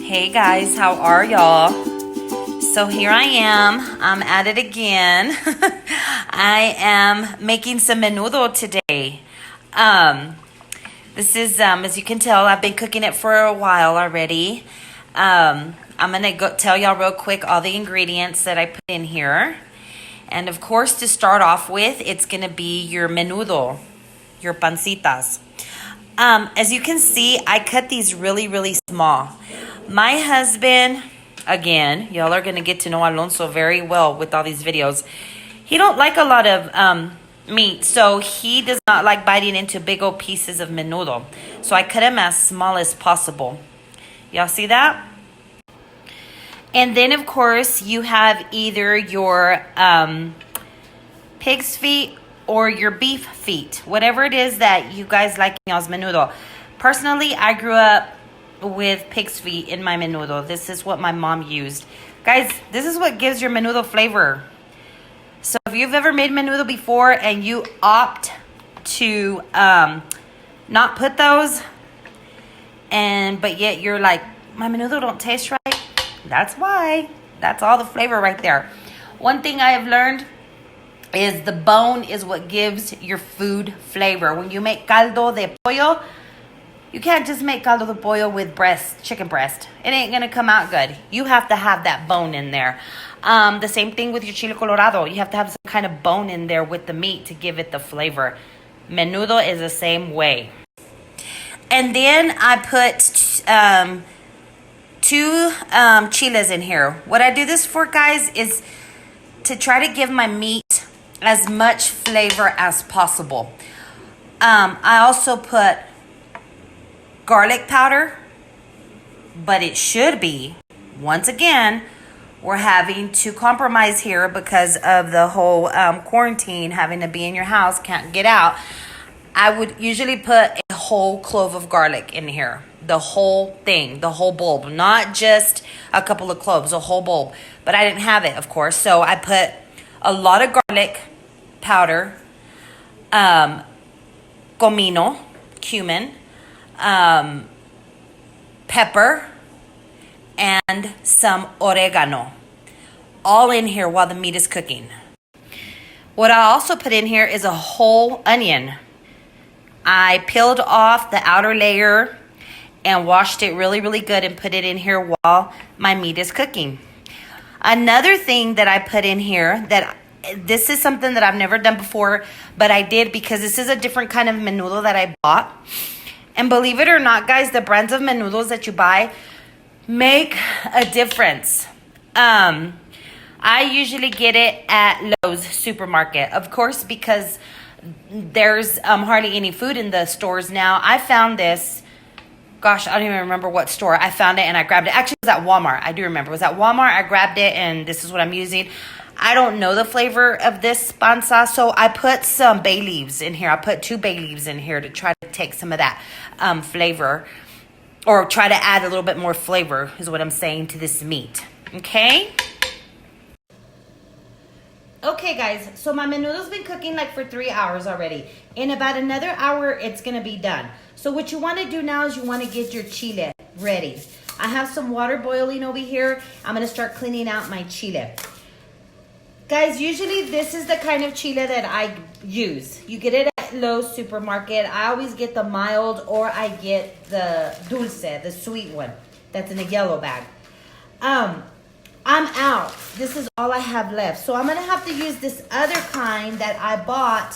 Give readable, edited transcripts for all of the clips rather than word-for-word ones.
Hey guys, how are y'all? So here I am. I'm at it again. I am making some menudo today. This is, as you can tell, I've been cooking it for a while already. I'm gonna go tell y'all real quick all the ingredients that I put in here. And of course, to start off with, it's gonna be your menudo, your pancitas. As you can see, I cut these really, really small. My husband, again, y'all are going to get to know Alonso very well with all these videos. He don't like a lot of meat, so he does not like biting into big old pieces of menudo. So I cut him as small as possible. Y'all see that? And then, of course, you have either your pig's feet or your beef feet, whatever it is that you guys like in y'all's menudo. Personally, I grew up with pig's feet in my menudo. This is what my mom used. Guys, this is what gives your menudo flavor. So if you've ever made menudo before and you opt to not put those, but yet you're like, my menudo don't taste right, that's why. That's all the flavor right there. One thing I have learned is the bone is what gives your food flavor. When you make caldo de pollo, you can't just make caldo de pollo with chicken breast. It ain't gonna come out good. You have to have that bone in there. The same thing with your chile colorado. You have to have some kind of bone in there with the meat to give it the flavor. Menudo is the same way. And then I put two chiles in here. What I do this for, guys, is to try to give my meat as much flavor as possible. I also put garlic powder, but it should be, once again, we're having to compromise here because of the whole quarantine, having to be in your house, can't get out. I would usually put a whole clove of garlic in here, the whole thing, the whole bulb, not just a couple of cloves, a whole bulb. But I didn't have it, of course, so I put a lot of garlic powder, comino, cumin, pepper, and some oregano, all in here while the meat is cooking. What I also put in here is a whole onion. I peeled off the outer layer and washed it really, really good and put it in here while my meat is cooking. Another thing that I put in here, this is something that I've never done before, but I did because this is a different kind of menudo that I bought. And believe it or not, guys, the brands of menudos that you buy make a difference. I usually get it at Lowe's supermarket, of course, because there's hardly any food in the stores now. I found this, gosh, I don't even remember what store. I found it and I grabbed it. Actually, it was at Walmart. I do remember. It was at Walmart. I grabbed it and this is what I'm using. I don't know the flavor of this panza, so I put some bay leaves in here. I put 2 bay leaves in here to try to take some of that flavor, or try to add a little bit more flavor is what I'm saying to this meat. Okay? Okay, guys, so my menudo's been cooking like for 3 hours already. In about another hour, it's gonna be done. So what you wanna do now is you wanna get your chile ready. I have some water boiling over here. I'm gonna start cleaning out my chile. Guys, usually this is the kind of chile that I use. You get it at Lowe's supermarket. I always get the mild, or I get the dulce, the sweet one that's in a yellow bag. I'm out. This is all I have left. So I'm going to have to use this other kind that I bought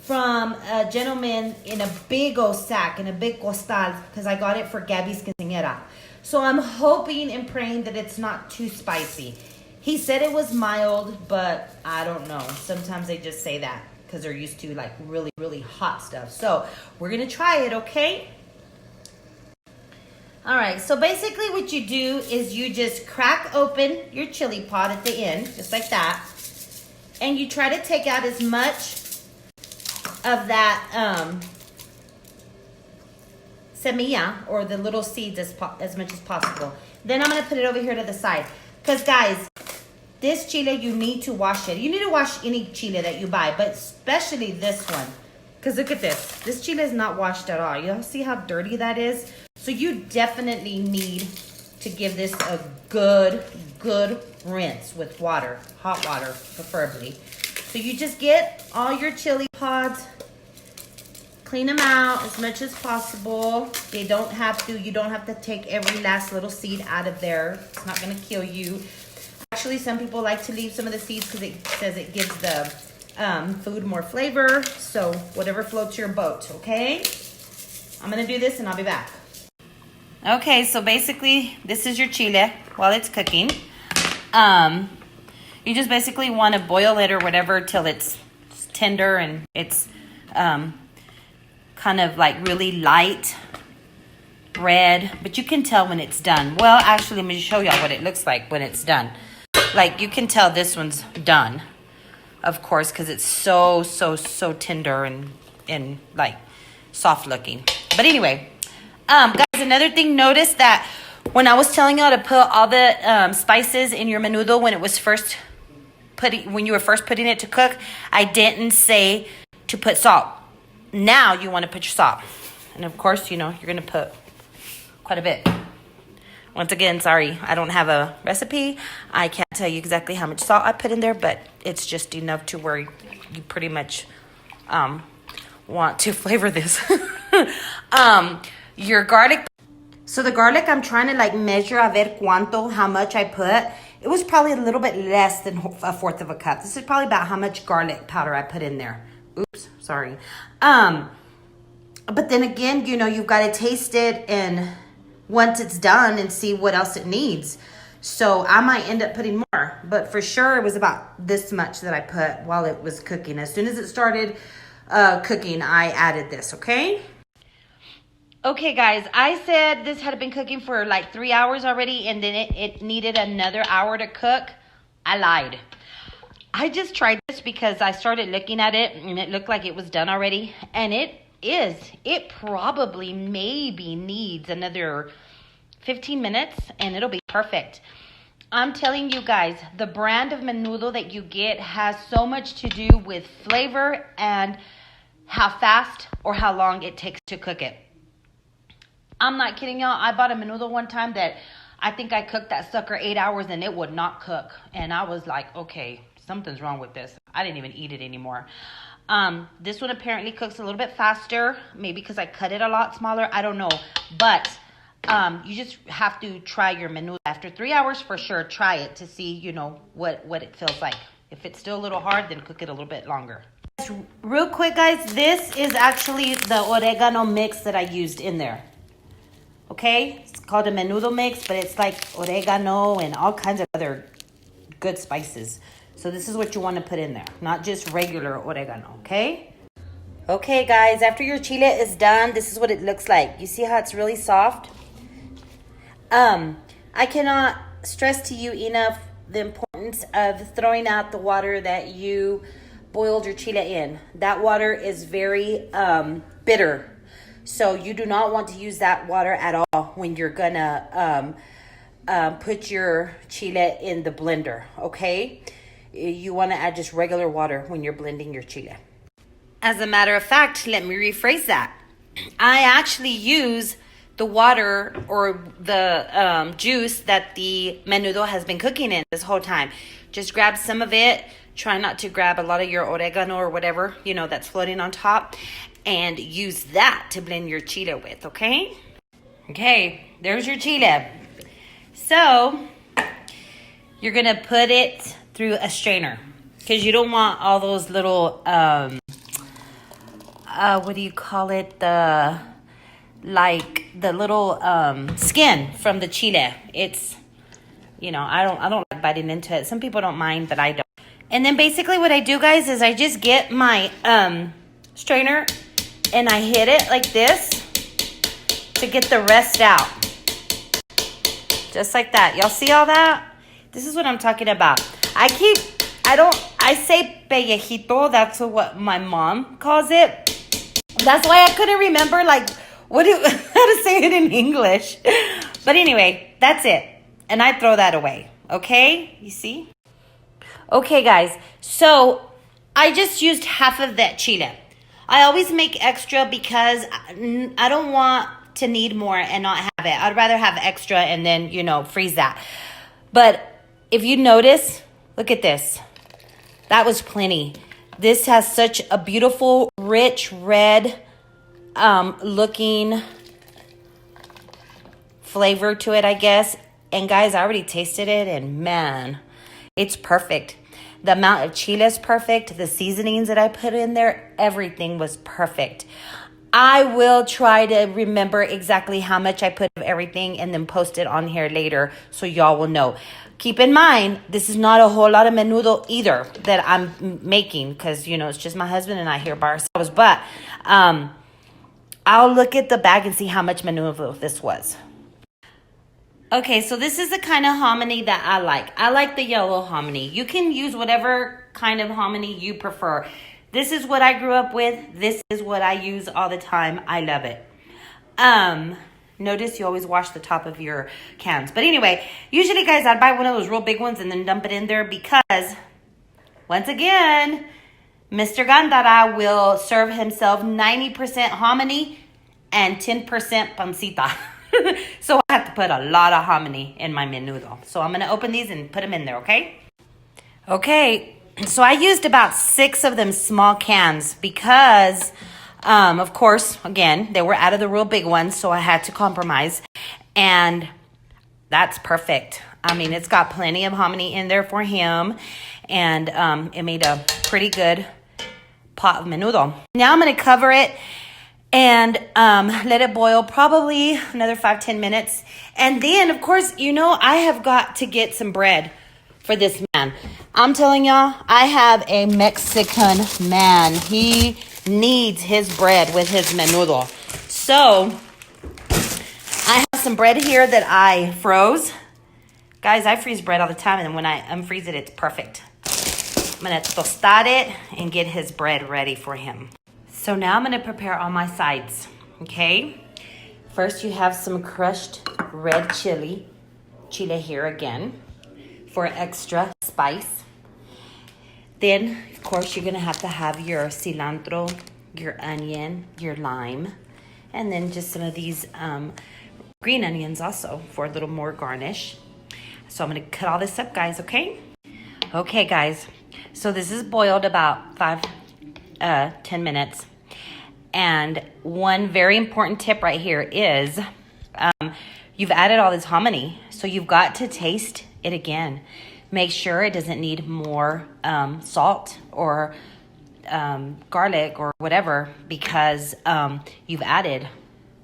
from a gentleman in a big old sack, in a big costal, because I got it for Gabby's quinceañera. So I'm hoping and praying that it's not too spicy. He said it was mild, but I don't know. Sometimes they just say that because they're used to like really, really hot stuff. So we're going to try it, okay? All right, so basically what you do is you just crack open your chili pot at the end, just like that. And you try to take out as much of that semilla, or the little seeds, as much as possible. Then I'm going to put it over here to the side. Because, guys, this chile, you need to wash it. You need to wash any chile that you buy, but especially this one. Because look at this. This chile is not washed at all. You all see how dirty that is? So you definitely need to give this a good rinse with water, hot water preferably. So you just get all your chili pods, clean them out as much as possible. You don't have to take every last little seed out of there. It's not gonna kill you. Actually, some people like to leave some of the seeds because it says it gives the food more flavor. So whatever floats your boat, okay? I'm gonna do this and I'll be back. Okay, so basically this is your chile while it's cooking. You just basically want to boil it or whatever till it's tender and it's kind of like really light red, but you can tell when it's done. Well, actually, let me show y'all what it looks like when it's done. Like, you can tell this one's done, of course, because it's so tender and like soft looking. But anyway, guys, another thing, notice that when I was telling y'all to put all the spices in your menudo when you were first putting it to cook, I didn't say to put salt. Now you want to put your salt. And of course, you're going to put quite a bit. Once again, sorry, I don't have a recipe. I can't tell you exactly how much salt I put in there, but it's just enough to where you pretty much want to flavor this. Your garlic. So the garlic, I'm trying to like measure a ver cuánto, how much I put. It was probably a little bit less than a fourth of a cup. This is probably about how much garlic powder I put in there. Oops, sorry. But then again, you've got to taste it and once it's done and see what else it needs. So I might end up putting more, but for sure it was about this much that I put while it was cooking. As soon as it started cooking, I added this, okay? Okay, guys, I said this had been cooking for like 3 hours already, and then it needed another hour to cook. I lied. I just tried this because I started looking at it, and it looked like it was done already, and it is. It probably maybe needs another 15 minutes, and it'll be perfect. I'm telling you guys, the brand of menudo that you get has so much to do with flavor and how fast or how long it takes to cook it. I'm not kidding y'all. I bought a menudo one time that I think I cooked that sucker 8 hours and it would not cook. And I was like, okay, something's wrong with this. I didn't even eat it anymore. This one apparently cooks a little bit faster, maybe because I cut it a lot smaller. I don't know. But you just have to try your menudo. After 3 hours, for sure, try it to see, what it feels like. If it's still a little hard, then cook it a little bit longer. Real quick, guys, this is actually the oregano mix that I used in there. Okay, it's called a menudo mix, but it's like oregano and all kinds of other good spices. So this is what you want to put in there, not just regular oregano, okay? Okay, guys, after your chile is done, this is what it looks like. You see how it's really soft? I cannot stress to you enough the importance of throwing out the water that you boiled your chile in. That water is very bitter. So you do not want to use that water at all when you're gonna put your chile in the blender, okay? You wanna add just regular water when you're blending your chile. As a matter of fact, let me rephrase that. I actually use the water or the juice that the menudo has been cooking in this whole time. Just grab some of it. Try not to grab a lot of your oregano or whatever, that's floating on top. And use that to blend your chile with, okay? Okay, there's your chile. So, you're going to put it through a strainer. Because you don't want all those little, what do you call it? The little skin from the chile. It's, I don't like biting into it. Some people don't mind, but I don't. And then basically what I do, guys, is I just get my strainer and I hit it like this to get the rest out. Just like that. Y'all see all that? This is what I'm talking about. I say pellejito. That's what my mom calls it. That's why I couldn't remember how to say it in English. But anyway, that's it. And I throw that away. Okay? You see? Okay, guys. So I just used half of that chile. I always make extra because I don't want to need more and not have it. I'd rather have extra and then, you know, freeze that. But if you notice, look at this. That was plenty. This has such a beautiful, rich, red looking flavor to it, I guess. And guys, I already tasted it and man, it's perfect. The amount of chile is perfect. The seasonings that I put in there, everything was perfect. I will try to remember exactly how much I put of everything and then post it on here later so y'all will know. Keep in mind, this is not a whole lot of menudo either that I'm making because, you know, it's just my husband and I here by ourselves. But I'll look at the bag and see how much menudo this was. Okay, so this is the kind of hominy that I like. I like the yellow hominy. You can use whatever kind of hominy you prefer. This is what I grew up with. This is what I use all the time. I love it. Notice you always wash the top of your cans. But anyway, usually, guys, I'd buy one of those real big ones and then dump it in there because, once again, Mr. Gandara will serve himself 90% hominy and 10% pancita. So I have to put a lot of hominy in my menudo. So I'm going to open these and put them in there, okay? Okay, so I used about 6 of them small cans because, of course, again, they were out of the real big ones, so I had to compromise. And that's perfect. I mean, it's got plenty of hominy in there for him. And it made a pretty good pot of menudo. Now I'm going to cover it and let it boil probably another 5-10 minutes. And then, of course, you know, I have got to get some bread for this man. I'm telling y'all, I have a Mexican man. He needs his bread with his menudo. So, I have some bread here that I froze. Guys, I freeze bread all the time, and when I unfreeze it, it's perfect. I'm going to tostar it and get his bread ready for him. So now I'm going to prepare all my sides, okay? First, you have some crushed red chili here again for extra spice. Then, of course, you're going to have your cilantro, your onion, your lime, and then just some of these green onions also for a little more garnish. So I'm going to cut all this up, guys, okay? Okay, guys. So this is boiled about 10 minutes. And one very important tip right here is you've added all this hominy, so you've got to taste it again. Make sure it doesn't need more salt or garlic or whatever because you've added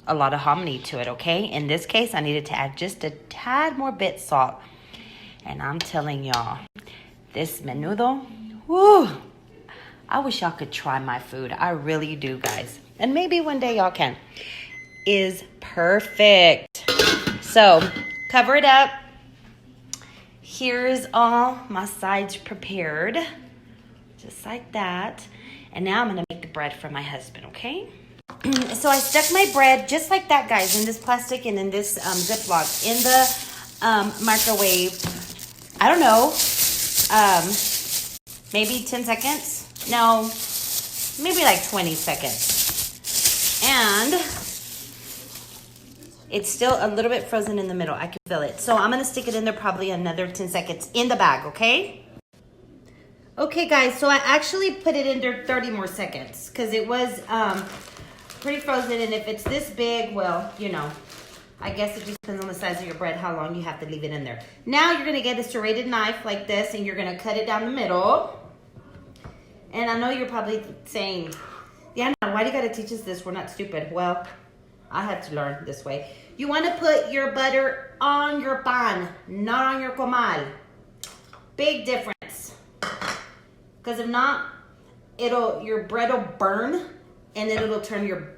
a lot of hominy to it, okay? In this case, I needed to add just a tad more bit salt. And I'm telling y'all, this menudo, whoo, I wish y'all could try my food. I really do, guys. And maybe one day y'all can. Is perfect. So, cover it up. Here's all my sides prepared. Just like that. And now I'm going to make the bread for my husband, okay? So I stuck my bread just like that, guys, in this plastic and in this Ziploc in the microwave. I don't know, maybe 10 seconds. No, maybe like 20 seconds. And it's still a little bit frozen in the middle. I can feel it. So I'm going to stick it in there probably another 10 seconds in the bag, okay? Okay, guys, so I actually put it in there 30 more seconds because it was pretty frozen. And if it's this big, well, you know, I guess it just depends on the size of your bread, how long you have to leave it in there. Now you're going to get a serrated knife like this, and you're going to cut it down the middle. And I know you're probably saying, yeah, why do you got to teach us this? We're not stupid. Well, I had to learn this way. You want to put your butter on your pan, not on your comal. Big difference. Because if not, your bread will burn, and then it'll turn your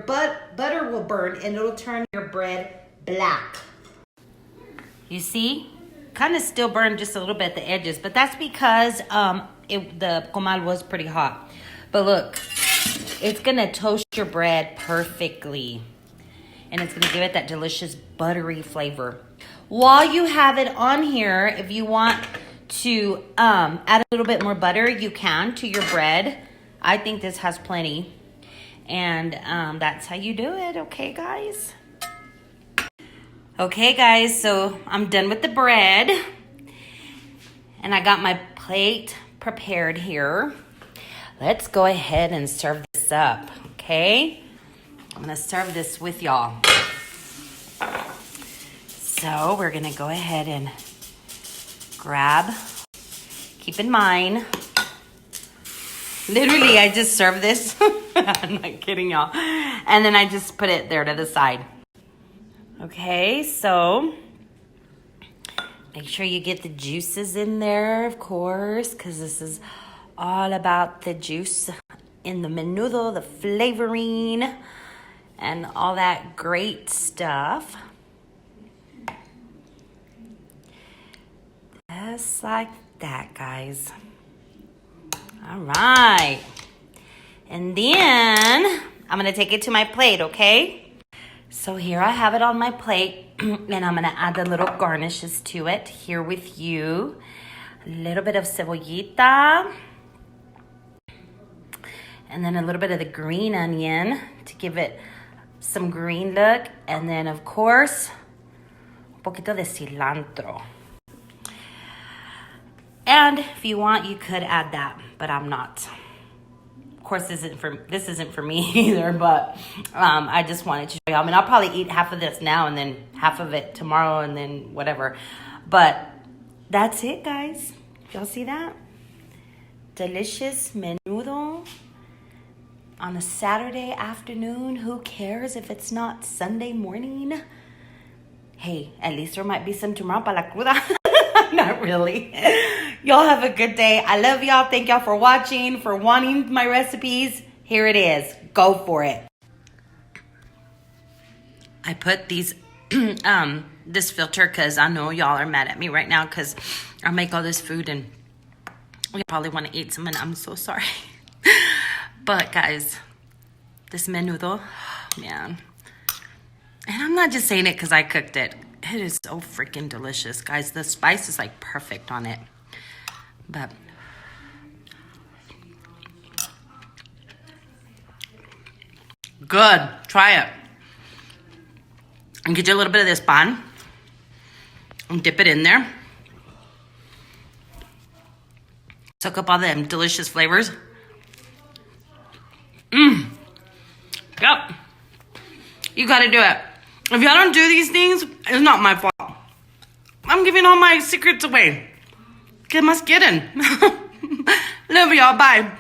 butter will burn, and it'll turn your bread black. You see? Kind of still burned just a little bit at the edges, but that's because the comal was pretty hot. But look, it's going to toast your bread perfectly. And it's going to give it that delicious buttery flavor. While you have it on here, if you want to add a little bit more butter, you can to your bread. I think this has plenty. And that's how you do it, okay, guys? Okay, guys, so I'm done with the bread. And I got my plate prepared here. Let's go ahead and serve this up, okay? I'm gonna serve this with y'all. So we're gonna go ahead and grab, keep in mind, literally I just served this. I'm not kidding y'all. And then I just put it there to the side. Okay, so make sure you get the juices in there, of course, because this is all about the juice in the menudo, the flavoring, and all that great stuff. Just like that, guys. All right. And then I'm going to take it to my plate, okay? So here I have it on my plate, and I'm going to add the little garnishes to it here with you. A little bit of cebollita, and then a little bit of the green onion to give it some green look. And then, of course, un poquito de cilantro. And if you want, you could add that, but I'm not. Of course, this isn't for me either, but I just wanted to show you. I mean, I'll probably eat half of this now and then half of it tomorrow and then whatever. But that's it, guys. Y'all see that? Delicious menudo on a Saturday afternoon. Who cares if it's not Sunday morning? Hey, at least there might be some tomorrow para la cruda. Not really. Y'all have a good day. I love y'all. Thank y'all for watching, for wanting my recipes. Here it is. Go for it. I put these this filter because I know y'all are mad at me right now because I make all this food and you probably want to eat some, and I'm so sorry. But guys, this menudo, man. And I'm not just saying it because I cooked it. It is so freaking delicious, guys. The spice is like perfect on it. But good. Try it. And get you a little bit of this pan and dip it in there. Soak up all them delicious flavors. Yep. You gotta do it. If y'all don't do these things, it's not my fault. I'm giving all my secrets away. ¿Qué más quieren? Love y'all. Bye.